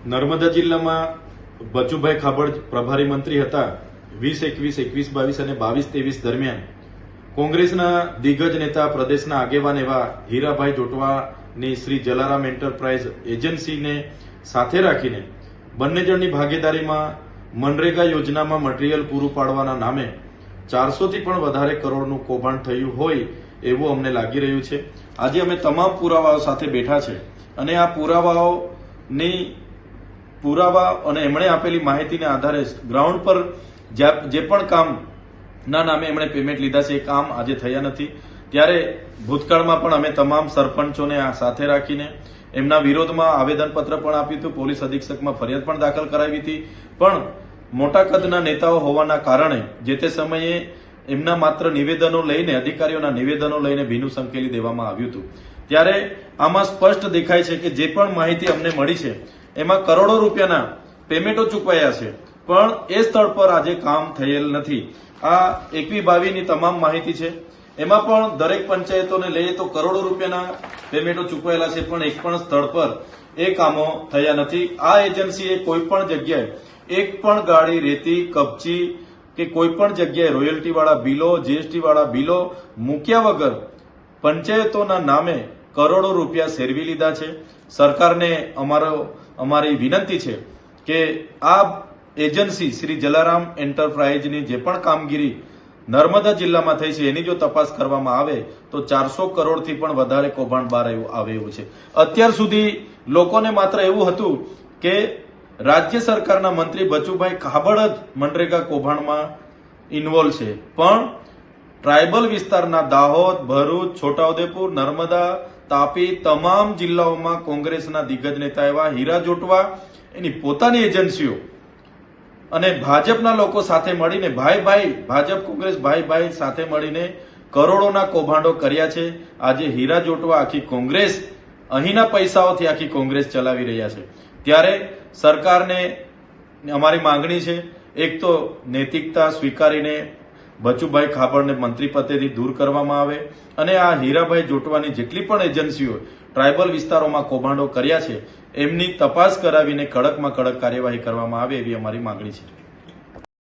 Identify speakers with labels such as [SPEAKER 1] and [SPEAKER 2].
[SPEAKER 1] નર્મદા જિલ્લામાં બચુભાઈ ખાબડ પ્રભારી મંત્રી હતા 2021, 21, 22 અને 22-23 દરમિયાન કોંગ્રેસના દિગ્ગજ નેતા પ્રદેશના આગેવાન એવા હીરાભાઈ જોટવાની શ્રી જલારામ એન્ટરપ્રાઇઝ એજન્સીને સાથે રાખીને બંને જણની ભાગીદારીમાં મનરેગા યોજનામાં મટીરીયલ પૂરું પાડવાના નામે 400 થી પણ વધારે કરોડનું કૌભાંડ થયું હોય એવું અમને લાગી રહ્યું છે। આજે અમે તમામ પુરાવાઓ સાથે બેઠા છે અને આ પુરાવા અને એમણે આપેલી માહિતીના આધારે ગ્રાઉન્ડ પર જે પણ કામના નામે એમણે પેમેન્ટ લીધા છે એ કામ આજે થયા નથી। ત્યારે ભૂતકાળમાં પણ અમે તમામ સરપંચોને સાથે રાખીને એમના વિરોધમાં આવેદનપત્ર પણ આપ્યું હતું, પોલીસ અધિક્ષકમાં ફરિયાદ પણ દાખલ કરાવી હતી, પણ મોટા કદના નેતાઓ હોવાના કારણે જે તે સમયે એમના માત્ર નિવેદનો લઈને, અધિકારીઓના નિવેદનો લઈને ભીનું સંકેલી દેવામાં આવ્યું હતું। ત્યારે આમાં સ્પષ્ટ દેખાય છે કે જે પણ માહિતી અમને મળી છે એમાં કરોડો રૂપિયાના પેમેન્ટો ચૂકવાયા છે, પણ એ સ્થળ પર આજે કામ થયેલ નથી। આ 21-22ની તમામ માહિતી છે, એમાં પણ દરેક પંચાયતોને લઈએ તો કરોડો રૂપિયાના પેમેન્ટો ચૂકવાયેલા છે, પણ એક પણ સ્થળ પર એ કામો થયા નથી। આ એજન્સીએ કોઈ પણ જગ્યાએ એક પણ ગાડી રેતી, કપચી કે કોઈ પણ જગ્યાએ રોયલ્ટી વાળા બિલો, જીએસટી વાળા બિલો મૂક્યા વગર પંચાયતોના નામે કરોડો રૂપિયા સેરવી લીધા છે। સરકારને અમારી વિનંતી છે કે આ એજન્સી શ્રી જલારામ એન્ટરપ્રાઇઝની જે પણ કામગીરી નર્મદા જિલ્લામાં થઈ છે એની જો તપાસ કરવામાં આવે તો 400 કરોડથી પણ વધારે કૌભાંડ બહાર આવે એવું છે। અત્યાર સુધી લોકોને માત્ર એવું હતું કે રાજ્ય સરકારના મંત્રી બચુભાઈ ખાબડ જ મનરેગા કૌભાંડમાં ઇન્વોલ્વ છે, પણ ટ્રાયબલ વિસ્તારના દાહોદ, ભરૂચ, છોટાઉદેપુર, નર્મદા, તાપી તમામ જિલ્લાઓમાં કોંગ્રેસના દિગ્ગજ નેતા એવા હીરા જોટવા એની પોતાની એજન્સીઓ અને ભાજપના લોકો સાથે મળીને ભાજપ કોંગ્રેસ ભાઈ સાથે મળીને કરોડોના કૌભાંડો કર્યા છે। આજે હીરા જોટવા આખી કોંગ્રેસ, અહીંના પૈસાઓથી આખી કોંગ્રેસ ચલાવી રહ્યા છે। ત્યારે સરકારને અમારી માંગણી છે, એક તો નૈતિકતા સ્વીકારીને બચુભાઈ ખાબડને મંત્રી પદેથી દૂર કરવામાં આવે અને આ હીરાભાઈ જોટવાની જેટલી પણ એજન્સીઓ ટ્રાયબલ વિસ્તારોમાં કૌભાંડો કર્યા છે એમની તપાસ કરાવીને કડકમાં કડક કાર્યવાહી કરવામાં આવે એવી અમારી માંગણી છે।